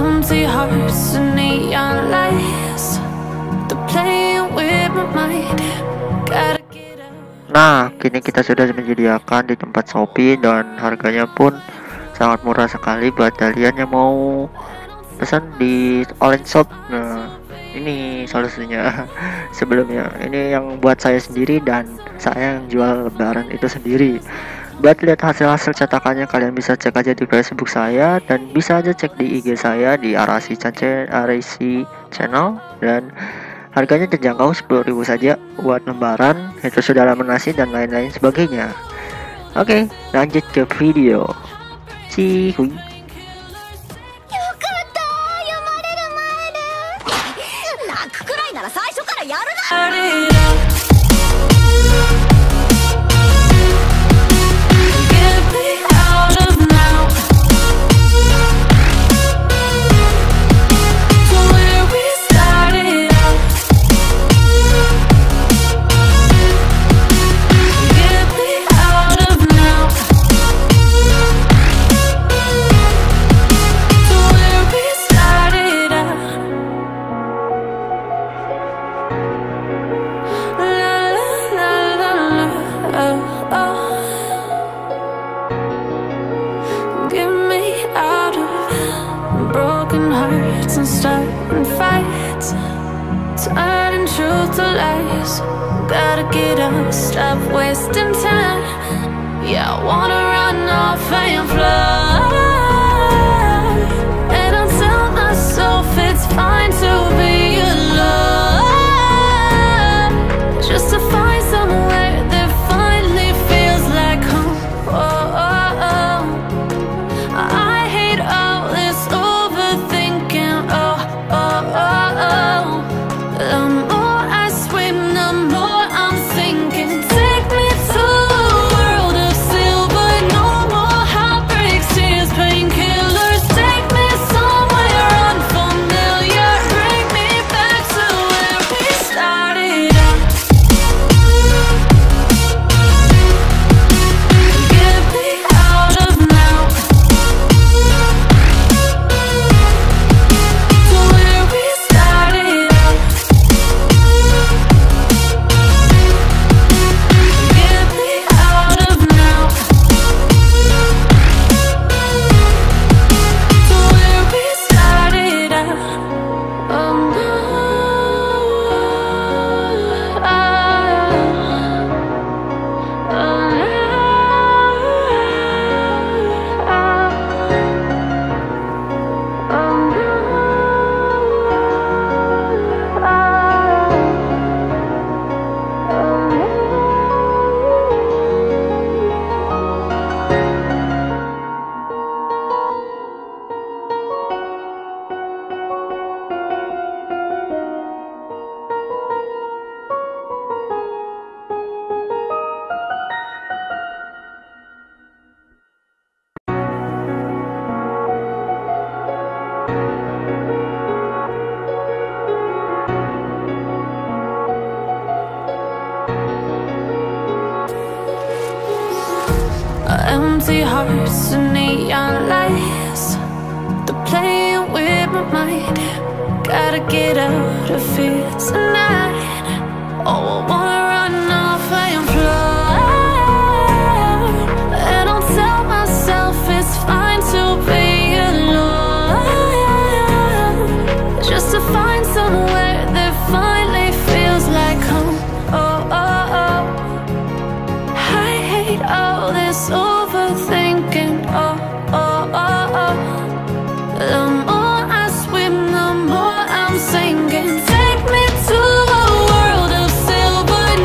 empty hearts and neon lights. They're playing with my mind. Gotta get out. Nah, kini kita sudah menyediakan di tempat Shopee dan harganya pun sangat murah sekali buat kalian yang mau pesan di online shop. Nah, ini solusinya. Sebelumnya ini yang buat saya sendiri dan saya yang jual lembaran itu sendiri. Buat lihat hasil-hasil cetakannya kalian bisa cek aja di Facebook saya dan bisa aja cek di IG saya di RC channel, dan harganya terjangkau 10.000 saja buat lembaran, itu sudah laminasi dan lain-lain sebagainya. Oke, lanjut ke video. Cihuy. And starting fights, turning truth to lies. Gotta get up, stop wasting time. Yeah, I wanna run off and fly. And I tell myself it's fine to be alone, just to find somewhere that finally feels like home. Oh, oh, oh. I hate all this overthinking. Oh, oh, oh, oh. The more I swim, the more I'm sinking. Take me to a world of silver. No more heartbreaks, tears, painkillers. Take me somewhere unfamiliar. Bring me back to where we started out. Get me out of now, to where we started out. Get me out of now, to where we started out. Oh no, empty hearts and neon lights. They're playing with my mind. Gotta get out of here tonight. Oh, I wanna run off and fly. And I'll tell myself it's fine to be alone, just to find somewhere that finally feels like home. Oh, oh, oh. I hate all this overthinking. Oh, oh, oh, oh. The more I swim, the more I'm sinking. Take me to a world of silver.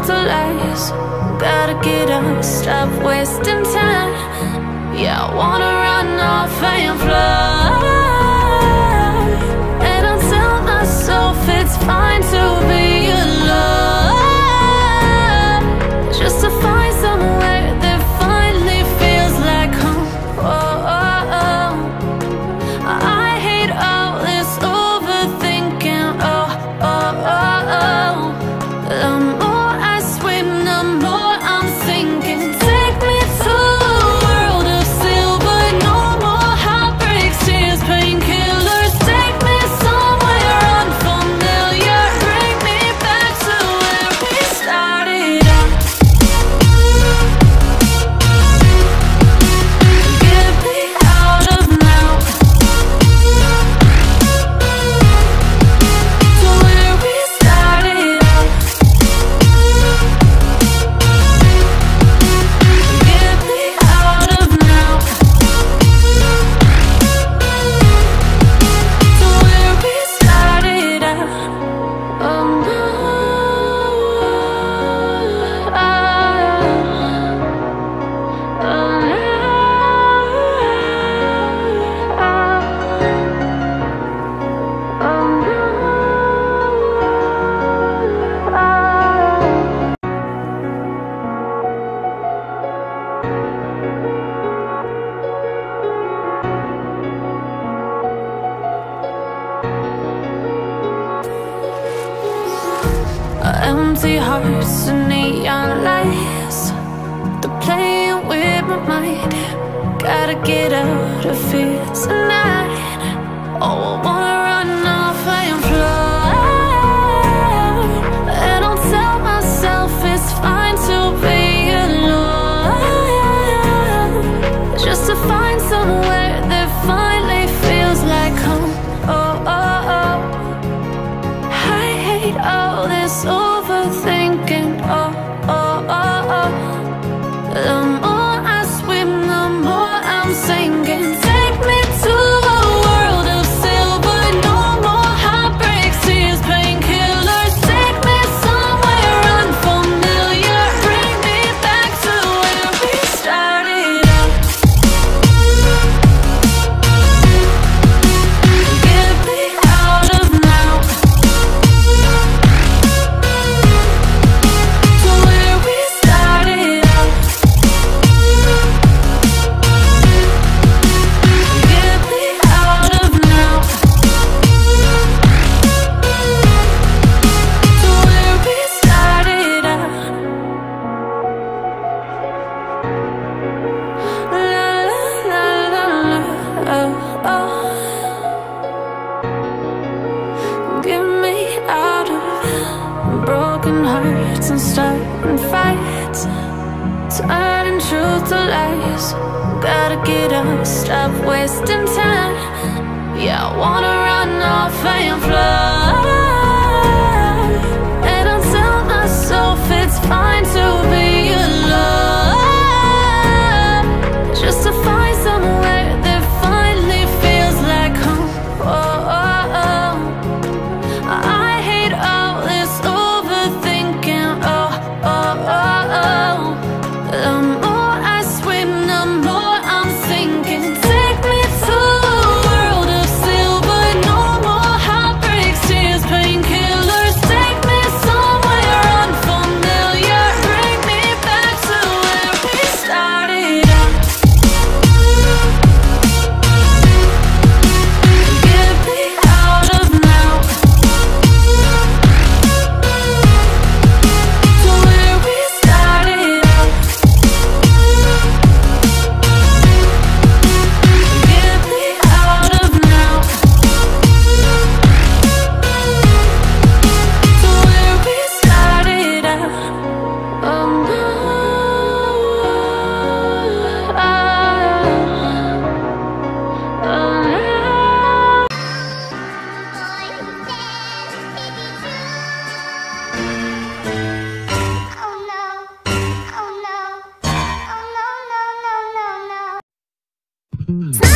truth to lies. Gotta get up, stop wasting time. Yeah, I wanna run off and fly. And I'll tell myself it's fine to be alone, just to find somewhere that finally feels like home. Oh, oh, oh. I hate all this overthinking. Oh, oh, oh, oh. The more I swim, the more I'm sinking. Take me to a world of silver. No more heartbreaks, tears, painkillers. Take me somewhere unfamiliar. Bring me back to where we started out. Get me out of now, to where we started out. Get me out of now, to where we started out. Oh no, empty hearts and neon lights, they're playing with my mind. Gotta get out of here tonight. Oh, I wanna run off and fly. And I'll tell myself it's fine to be alone, just to find somewhere that finally feels like home. Oh, oh, oh. I hate all this overthinking. Oh, oh, oh, oh. The more I swim, the more I'm sinking. Take me to a world of silver. No more heartbreaks, tears, painkillers. Take me somewhere unfamiliar. Bring me back to where we started out. Get me out of now, to where we started out. Get me out of now, to where we started out. La la la la la, oh, oh. Get me out of broken hearts and starting fights, turning truth to lies. Gotta get up, stop wasting time. Yeah, I wanna run off and fly. And I'll tell myself it's fine to be alone, just to find somewhere that finally feels like home. Oh, oh, oh. I hate all this overthinking. Oh, oh, oh, oh. The more I swim, the more I'm sinking. Take me to a world of silver. No more heartbreaks, tears, painkillers. Take me somewhere unfamiliar. Bring me back to where we started out. Get me out of now, to where we started out. Get me out of now, to where we started out. Oh no, oh no. Smile.